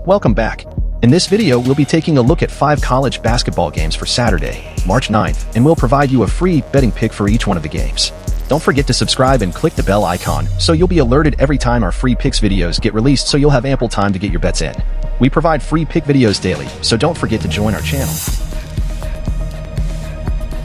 Welcome back. In this video, we'll be taking a look at 5 college basketball games for Saturday, March 9th, and we'll provide you a free betting pick for each one of the games. Don't forget to subscribe and click the bell icon so you'll be alerted every time our free picks videos get released, so you'll have ample time to get your bets in. We provide free pick videos daily, so don't forget to join our channel.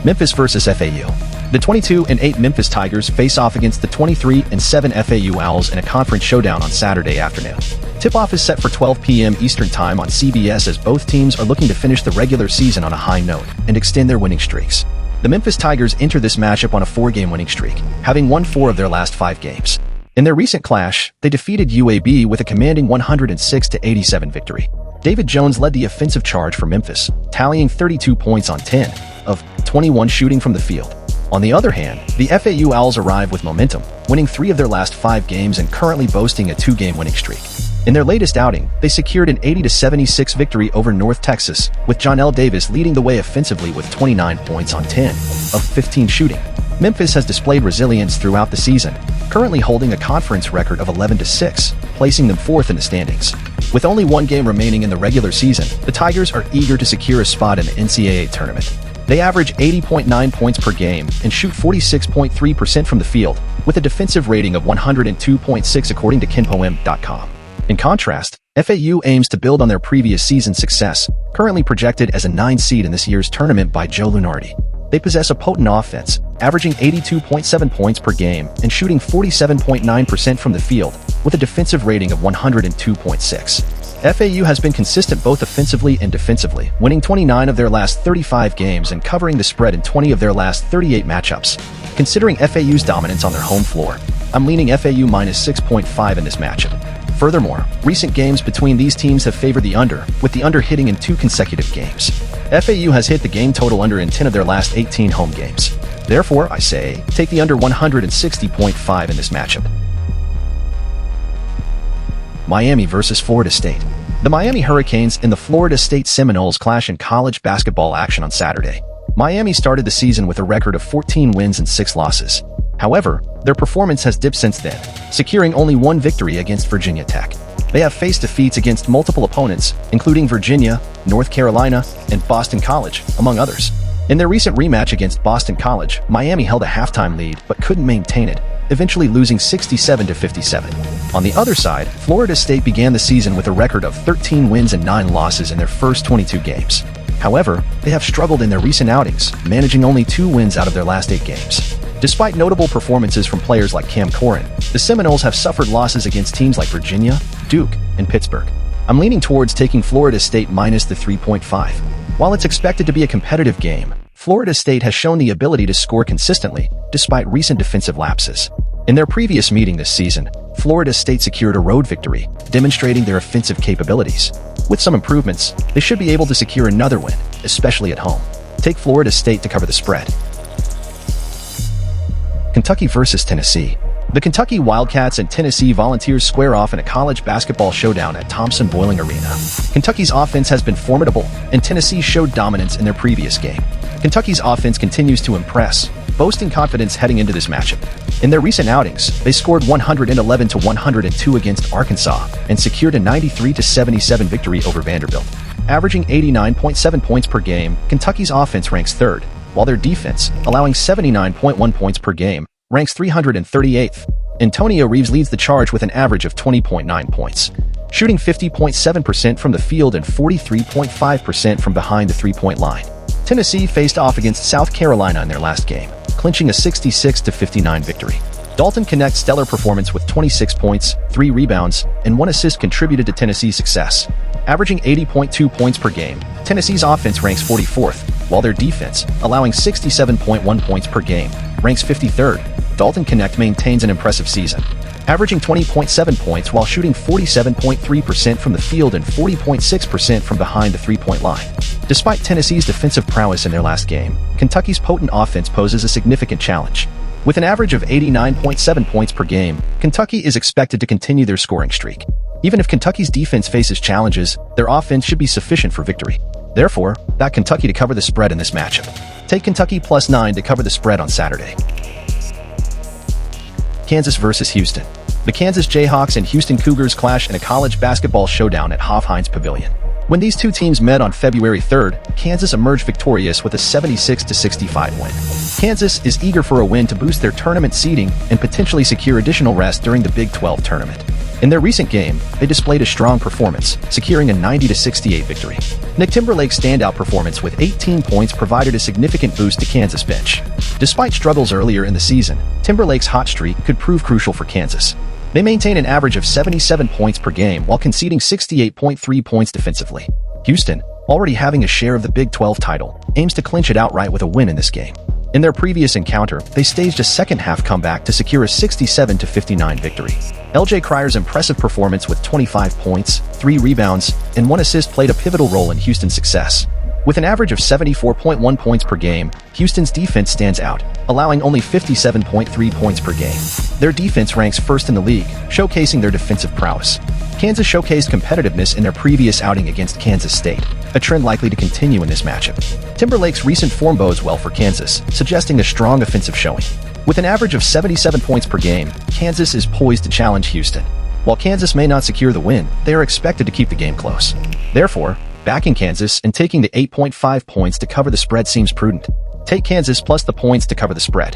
Memphis versus FAU. The 22-8 Memphis Tigers face off against the 23-7 FAU Owls in a conference showdown on Saturday afternoon. Tip-off is set for 12 p.m. Eastern Time on CBS, as both teams are looking to finish the regular season on a high note and extend their winning streaks. The Memphis Tigers enter this matchup on a 4-game winning streak, having won 4 of their last 5 games. In their recent clash, they defeated UAB with a commanding 106-87 victory. David Jones led the offensive charge for Memphis, tallying 32 points on 10 of 21 shooting from the field. On the other hand, the FAU Owls arrive with momentum, winning 3 of their last 5 games and currently boasting a 2-game winning streak. In their latest outing, they secured an 80-76 victory over North Texas, with John L. Davis leading the way offensively with 29 points on 10 of 15 shooting. Memphis has displayed resilience throughout the season, currently holding a conference record of 11-6, placing them 4th in the standings. With only 1 game remaining in the regular season, the Tigers are eager to secure a spot in the NCAA tournament. They average 80.9 points per game and shoot 46.3% from the field, with a defensive rating of 102.6 according to KenPoem.com. In contrast, FAU aims to build on their previous season's success, currently projected as a 9 seed in this year's tournament by Joe Lunardi. They possess a potent offense, averaging 82.7 points per game and shooting 47.9% from the field, with a defensive rating of 102.6. FAU has been consistent both offensively and defensively, winning 29 of their last 35 games and covering the spread in 20 of their last 38 matchups. Considering FAU's dominance on their home floor, I'm leaning FAU minus 6.5 in this matchup. Furthermore, recent games between these teams have favored the under, with the under hitting in 2 consecutive games. FAU has hit the game total under in 10 of their last 18 home games. Therefore, I say, take the under 160.5 in this matchup. Miami versus Florida State. The Miami Hurricanes and the Florida State Seminoles clash in college basketball action on Saturday. Miami started the season with a record of 14 wins and 6 losses. However, their performance has dipped since then, securing only 1 victory against Virginia Tech. They have faced defeats against multiple opponents, including Virginia, North Carolina, and Boston College, among others. In their recent rematch against Boston College, Miami held a halftime lead but couldn't maintain it, eventually losing 67-57. On the other side, Florida State began the season with a record of 13 wins and 9 losses in their first 22 games. However, they have struggled in their recent outings, managing only 2 wins out of their last 8 games. Despite notable performances from players like Cam Corrin, the Seminoles have suffered losses against teams like Virginia, Duke, and Pittsburgh. I'm leaning towards taking Florida State minus the 3.5. While it's expected to be a competitive game, Florida State has shown the ability to score consistently, despite recent defensive lapses. In their previous meeting this season, Florida State secured a road victory, demonstrating their offensive capabilities. With some improvements, they should be able to secure another win, especially at home. Take Florida State to cover the spread. Kentucky versus Tennessee. The Kentucky Wildcats and Tennessee Volunteers square off in a college basketball showdown at Thompson-Boling Arena. Kentucky's offense has been formidable, and Tennessee showed dominance in their previous game. Kentucky's offense continues to impress, boasting confidence heading into this matchup. In their recent outings, they scored 111-102 against Arkansas and secured a 93-77 victory over Vanderbilt. Averaging 89.7 points per game, Kentucky's offense ranks 3rd, while their defense, allowing 79.1 points per game, ranks 338th. Antonio Reeves leads the charge with an average of 20.9 points, shooting 50.7% from the field and 43.5% from behind the 3-point line. Tennessee faced off against South Carolina in their last game, clinching a 66-59 victory. Dalton Knecht's stellar performance with 26 points, 3 rebounds, and 1 assist contributed to Tennessee's success. Averaging 80.2 points per game, Tennessee's offense ranks 44th, while their defense, allowing 67.1 points per game, ranks 53rd. Dalton Knecht maintains an impressive season, averaging 20.7 points while shooting 47.3% from the field and 40.6% from behind the 3-point line. Despite Tennessee's defensive prowess in their last game, Kentucky's potent offense poses a significant challenge. With an average of 89.7 points per game, Kentucky is expected to continue their scoring streak. Even if Kentucky's defense faces challenges, their offense should be sufficient for victory. Therefore, back Kentucky to cover the spread in this matchup. Take Kentucky +9 to cover the spread on Saturday. Kansas versus Houston. The Kansas Jayhawks and Houston Cougars clash in a college basketball showdown at Hoff-Hines Pavilion. When these two teams met on February 3rd, Kansas emerged victorious with a 76-65 win. Kansas is eager for a win to boost their tournament seeding and potentially secure additional rest during the Big 12 tournament. In their recent game, they displayed a strong performance, securing a 90-68 victory. Nick Timberlake's standout performance with 18 points provided a significant boost to Kansas' bench. Despite struggles earlier in the season, Timberlake's hot streak could prove crucial for Kansas. They maintain an average of 77 points per game while conceding 68.3 points defensively. Houston, already having a share of the Big 12 title, aims to clinch it outright with a win in this game. In their previous encounter, they staged a second-half comeback to secure a 67-59 victory. LJ Cryer's impressive performance with 25 points, 3 rebounds, and 1 assist played a pivotal role in Houston's success. With an average of 74.1 points per game, Houston's defense stands out, allowing only 57.3 points per game. Their defense ranks first in the league, showcasing their defensive prowess. Kansas showcased competitiveness in their previous outing against Kansas State, a trend likely to continue in this matchup. Timberlake's recent form bodes well for Kansas, suggesting a strong offensive showing. With an average of 77 points per game, Kansas is poised to challenge Houston. While Kansas may not secure the win, they are expected to keep the game close. Therefore, backing Kansas and taking the 8.5 points to cover the spread seems prudent. Take Kansas plus the points to cover the spread.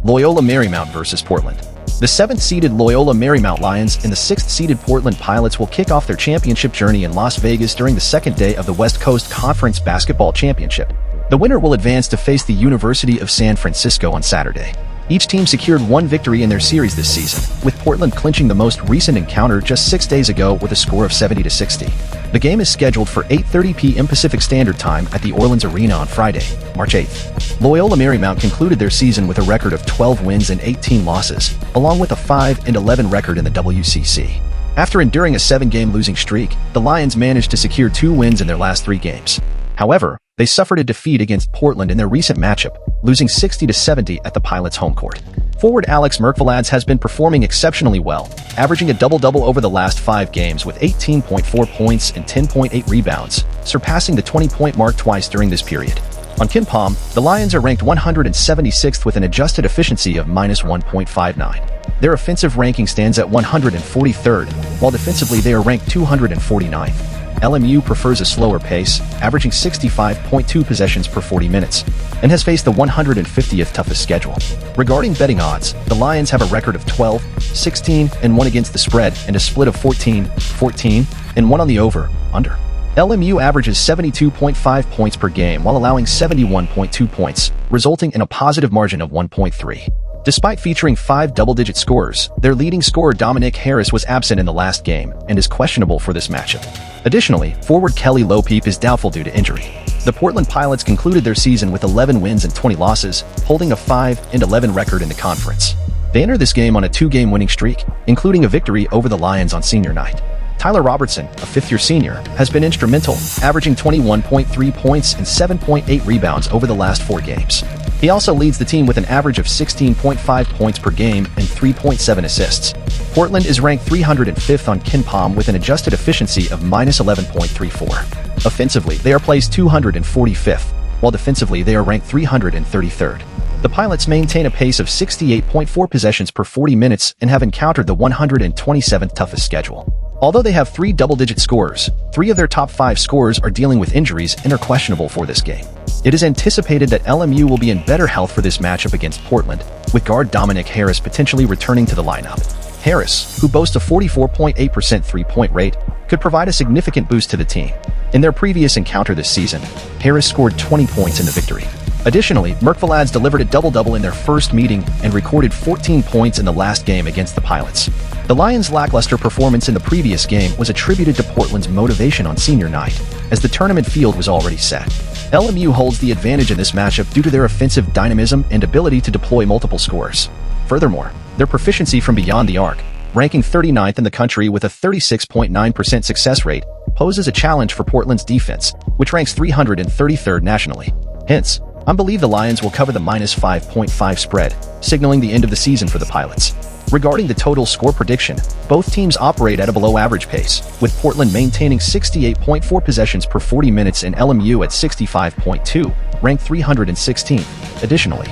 Loyola Marymount versus Portland. The 7th-seeded Loyola Marymount Lions and the 6th-seeded Portland Pilots will kick off their championship journey in Las Vegas during the second day of the West Coast Conference Basketball Championship. The winner will advance to face the University of San Francisco on Saturday. Each team secured 1 victory in their series this season, with Portland clinching the most recent encounter just 6 days ago with a score of 70-60. The game is scheduled for 8:30 p.m. Pacific Standard Time at the Orleans Arena on Friday, March 8th. Loyola Marymount concluded their season with a record of 12 wins and 18 losses, along with a 5-11 record in the WCC. After enduring a 7-game losing streak, the Lions managed to secure 2 wins in their last 3 games. However, they suffered a defeat against Portland in their recent matchup, losing 60-70 at the Pilots' home court. Forward Alex Merkvilads has been performing exceptionally well, averaging a double-double over the last 5 games with 18.4 points and 10.8 rebounds, surpassing the 20-point mark twice during this period. On KenPom, the Lions are ranked 176th with an adjusted efficiency of -1.59. Their offensive ranking stands at 143rd, while defensively they are ranked 249th. LMU prefers a slower pace, averaging 65.2 possessions per 40 minutes, and has faced the 150th toughest schedule. Regarding betting odds, the Lions have a record of 12, 16, and 1 against the spread and a split of 14, 14, and 1 on the over/under. LMU averages 72.5 points per game while allowing 71.2 points, resulting in a positive margin of 1.3. Despite featuring 5 double-digit scorers, their leading scorer Dominic Harris was absent in the last game and is questionable for this matchup. Additionally, forward Kelly Lopeep is doubtful due to injury. The Portland Pilots concluded their season with 11 wins and 20 losses, holding a 5-11 record in the conference. They enter this game on a 2-game winning streak, including a victory over the Lions on senior night. Tyler Robertson, a 5th-year senior, has been instrumental, averaging 21.3 points and 7.8 rebounds over the last 4 games. He also leads the team with an average of 16.5 points per game and 3.7 assists. Portland is ranked 305th on KenPom with an adjusted efficiency of -11.34. Offensively, they are placed 245th, while defensively they are ranked 333rd. The Pilots maintain a pace of 68.4 possessions per 40 minutes and have encountered the 127th toughest schedule. Although they have 3 double-digit scorers, 3 of their top 5 scorers are dealing with injuries and are questionable for this game. It is anticipated that LMU will be in better health for this matchup against Portland, with guard Dominic Harris potentially returning to the lineup. Harris, who boasts a 44.8% three-point rate, could provide a significant boost to the team. In their previous encounter this season, Harris scored 20 points in the victory. Additionally, Merkvilads delivered a double-double in their first meeting and recorded 14 points in the last game against the Pilots. The Lions' lackluster performance in the previous game was attributed to Portland's motivation on senior night, as the tournament field was already set. LMU holds the advantage in this matchup due to their offensive dynamism and ability to deploy multiple scorers. Furthermore, their proficiency from beyond the arc, ranking 39th in the country with a 36.9% success rate, poses a challenge for Portland's defense, which ranks 333rd nationally. Hence, I believe the Lions will cover the -5.5 spread, signaling the end of the season for the Pilots. Regarding the total score prediction, both teams operate at a below-average pace, with Portland maintaining 68.4 possessions per 40 minutes and LMU at 65.2, ranked 316th. Additionally,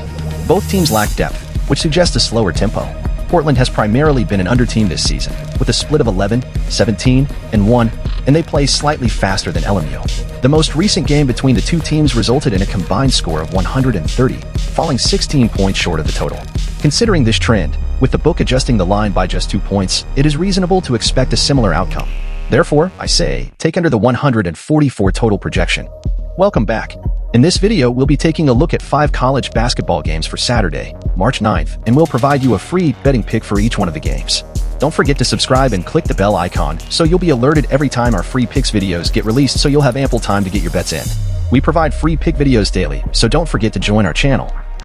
both teams lack depth, which suggests a slower tempo. Portland has primarily been an under team this season, with a split of 11, 17, and 1, and they play slightly faster than LMU. The most recent game between the two teams resulted in a combined score of 130, falling 16 points short of the total. Considering this trend, with the book adjusting the line by just 2 points, it is reasonable to expect a similar outcome. Therefore, I say, take under the 144 total projection. Welcome back. In this video, we'll be taking a look at 5 college basketball games for Saturday, March 9th, and we'll provide you a free betting pick for each one of the games. Don't forget to subscribe and click the bell icon so you'll be alerted every time our free picks videos get released, so you'll have ample time to get your bets in. We provide free pick videos daily, so don't forget to join our channel.